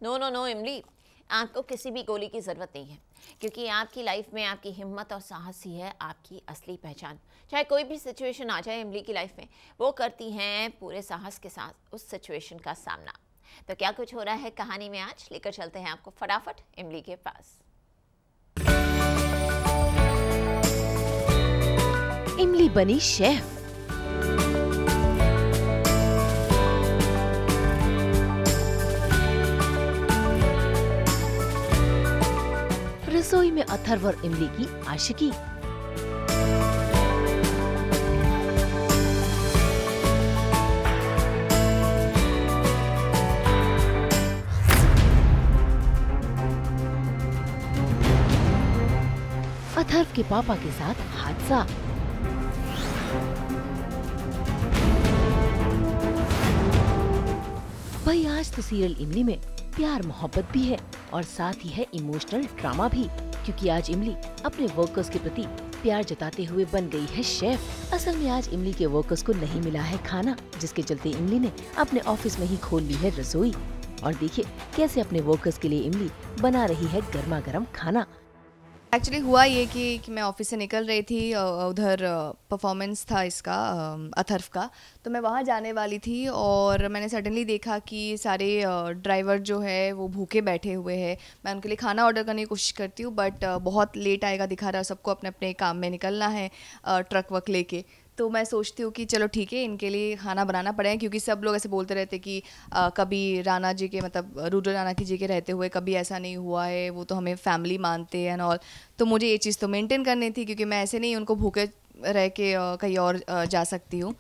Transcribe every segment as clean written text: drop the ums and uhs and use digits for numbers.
No no no इमली, आपको किसी भी गोली की ज़रूरत नहीं है, क्योंकि आपकी लाइफ में आपकी हिम्मत और साहस ही है आपकी असली पहचान। चाहे कोई भी सिचुएशन आ जाए इमली की लाइफ में, वो करती हैं पूरे साहस के साथ उस सिचुएशन का सामना। तो क्या कुछ हो रहा है कहानी में, आज लेकर चलते हैं आपको फटाफट इमली के पास। इमली बनी शेफ। रसोई में अथर्व और इमली की आशिकी। अथर्व के पापा के साथ हादसा। भाई आज तो सीरियल इमली में प्यार मोहब्बत भी है और साथ ही है इमोशनल ड्रामा भी, क्योंकि आज इमली अपने वर्कर्स के प्रति प्यार जताते हुए बन गई है शेफ। असल में आज इमली के वर्कर्स को नहीं मिला है खाना, जिसके चलते इमली ने अपने ऑफिस में ही खोल ली है रसोई। और देखिए कैसे अपने वर्कर्स के लिए इमली बना रही है गर्मा गर्म खाना। एक्चुअली हुआ ये कि मैं ऑफिस से निकल रही थी, उधर परफॉर्मेंस था इसका अथर्व का, तो मैं वहाँ जाने वाली थी और मैंने सडनली देखा कि सारे ड्राइवर जो है वो भूखे बैठे हुए हैं। मैं उनके लिए खाना ऑर्डर करने की कोशिश करती हूँ, बट बहुत लेट आएगा दिखा रहा है, सबको अपने अपने काम में निकलना है ट्रक वक लेके। तो मैं सोचती हूँ कि चलो ठीक है, इनके लिए खाना बनाना पड़ेगा, क्योंकि सब लोग ऐसे बोलते रहते कि कभी राणा जी के मतलब रूरल राणा जी के रहते हुए कभी ऐसा नहीं हुआ है, वो तो हमें फैमिली मानते हैं एंड ऑल। तो मुझे ये चीज़ तो मेंटेन करनी थी, क्योंकि मैं ऐसे नहीं उनको भूखे रह के कहीं और जा सकती हूँ।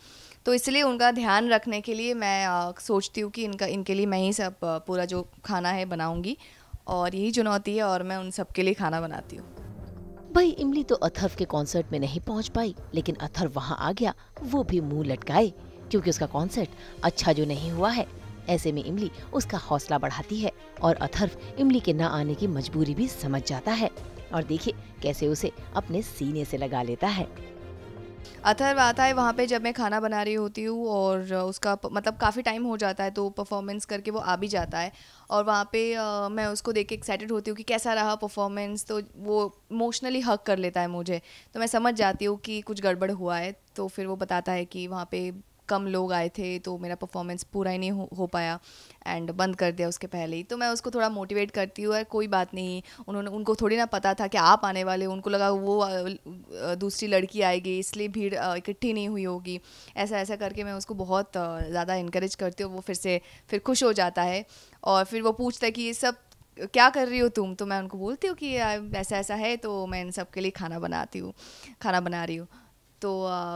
तो इसलिए उनका ध्यान रखने के लिए मैं सोचती हूँ कि इनके लिए मैं ही सब पूरा जो खाना है बनाऊँगी, और यही चुनौती है और मैं उन सब के लिए खाना बनाती हूँ। भाई इमली तो अथर्व के कॉन्सर्ट में नहीं पहुंच पाई, लेकिन अथर्व वहां आ गया, वो भी मुंह लटकाए, क्योंकि उसका कॉन्सर्ट अच्छा जो नहीं हुआ है। ऐसे में इमली उसका हौसला बढ़ाती है और अथर्व इमली के न आने की मजबूरी भी समझ जाता है। और देखिए कैसे उसे अपने सीने से लगा लेता है। अथर्व आता है वहाँ पे जब मैं खाना बना रही होती हूँ, और उसका मतलब काफ़ी टाइम हो जाता है, तो परफॉर्मेंस करके वो आ भी जाता है। और वहाँ पे मैं उसको देख के एक्साइटेड होती हूँ कि कैसा रहा परफॉर्मेंस, तो वो इमोशनली हग कर लेता है मुझे। तो मैं समझ जाती हूँ कि कुछ गड़बड़ हुआ है। तो फिर वो बताता है कि वहाँ पे कम लोग आए थे, तो मेरा परफॉर्मेंस पूरा ही नहीं हो पाया एंड बंद कर दिया उसके पहले ही। तो मैं उसको थोड़ा मोटिवेट करती हूँ, यार कोई बात नहीं, उनको थोड़ी ना पता था कि आप आने वाले, उनको लगा वो दूसरी लड़की आएगी इसलिए भीड़ इकट्ठी नहीं हुई होगी। ऐसा ऐसा करके मैं उसको बहुत ज़्यादा इनकरेज करती हूँ। वो फिर खुश हो जाता है और फिर वो पूछता है कि ये सब क्या कर रही हो तुम। तो मैं उनको बोलती हूँ कि ऐसा ऐसा है, तो मैं इन सब के लिए खाना बना रही हूँ। तो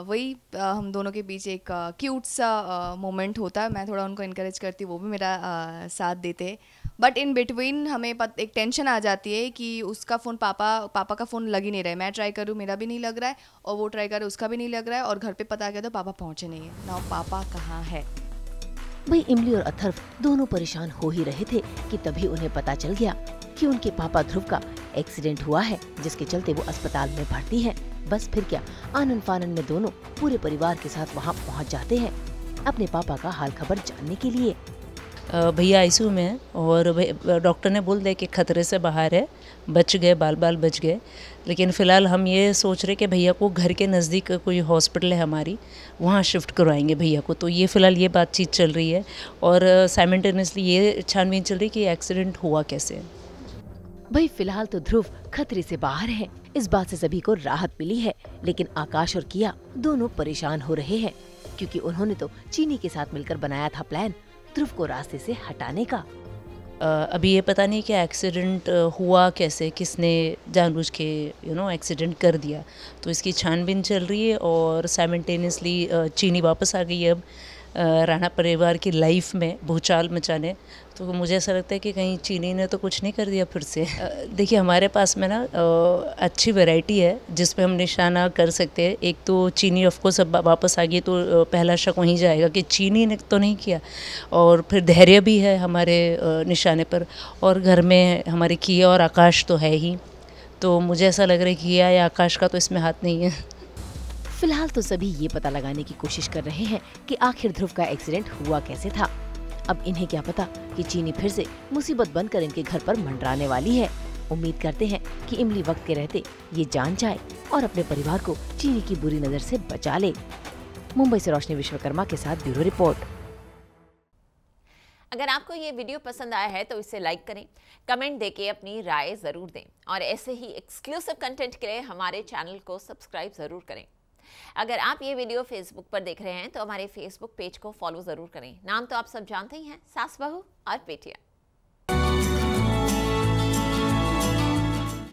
वही हम दोनों के बीच एक क्यूट सा मोमेंट होता है। मैं थोड़ा उनको इनकरेज करती हूँ, वो भी मेरा साथ देते हैं। बट इन बिटवीन हमें एक टेंशन आ जाती है कि उसका फ़ोन पापा का फ़ोन लग ही नहीं रहा है। मैं ट्राई करूँ, मेरा भी नहीं लग रहा है, और वो ट्राई करे, उसका भी नहीं लग रहा है। और घर पे पता किया तो पापा पहुँचे नहीं है ना, पापा कहाँ है। भाई इमली और अथर्व दोनों परेशान हो ही रहे थे कि तभी उन्हें पता चल गया कि उनके पापा ध्रुव का एक्सीडेंट हुआ है, जिसके चलते वो अस्पताल में भर्ती हैं। बस फिर क्या, आनन फानन में दोनों पूरे परिवार के साथ वहां पहुंच जाते हैं अपने पापा का हाल खबर जानने के लिए। भैया आईसीयू में है और डॉक्टर ने बोल दिया कि खतरे से बाहर है, बच गए, बाल बाल बच गए। लेकिन फ़िलहाल हम ये सोच रहे कि भैया को घर के नज़दीक कोई हॉस्पिटल है हमारी, वहाँ शिफ्ट करवाएंगे भैया को। तो ये फ़िलहाल ये बातचीत चल रही है और साइमल्टेनियसली ये छानबीन चल रही है कि एक्सीडेंट हुआ कैसे। भाई फिलहाल तो ध्रुव खतरे से बाहर है, इस बात से सभी को राहत मिली है। लेकिन आकाश और किया दोनों परेशान हो रहे हैं, क्योंकि उन्होंने तो चीनी के साथ मिलकर बनाया था प्लान ध्रुव को रास्ते से हटाने का। अभी ये पता नहीं कि एक्सीडेंट हुआ कैसे, किसने जानबूझ के एक्सीडेंट कर दिया। तो इसकी छानबीन चल रही है और साइमल्टेनियसली चीनी वापस आ गई है अब राणा परिवार की लाइफ में भूचाल मचाने। तो मुझे ऐसा लगता है कि कहीं चीनी ने तो कुछ नहीं कर दिया फिर से। देखिए हमारे पास में ना अच्छी वैरायटी है जिस पे हम निशाना कर सकते हैं। एक तो चीनी ऑफ कोर्स अब वापस आ गई, तो पहला शक वहीं जाएगा कि चीनी ने तो नहीं किया। और फिर धैर्य भी है हमारे निशाने पर, और घर में हमारे किया और आकाश तो है ही। तो मुझे ऐसा लग रहा है कि किया या आकाश का तो इसमें हाथ नहीं है। फिलहाल तो सभी ये पता लगाने की कोशिश कर रहे हैं कि आखिर ध्रुव का एक्सीडेंट हुआ कैसे था। अब इन्हें क्या पता कि चीनी फिर से मुसीबत बनकर इनके घर पर मंडराने वाली है। उम्मीद करते हैं कि इमली वक्त के रहते ये जान जाए और अपने परिवार को चीनी की बुरी नजर से बचा ले। मुंबई से रोशनी विश्वकर्मा के साथ ब्यूरो रिपोर्ट। अगर आपको ये वीडियो पसंद आया है तो इसे लाइक करें, कमेंट देके अपनी राय ज़रूर दें और ऐसे ही एक्सक्लूसिव कंटेंट के लिए हमारे चैनल को सब्सक्राइब ज़रूर करें। अगर आप ये वीडियो फेसबुक पर देख रहे हैं तो हमारे फेसबुक पेज को फॉलो ज़रूर करें। नाम तो आप सब जानते ही हैं, सास बहू और बेटियाँ।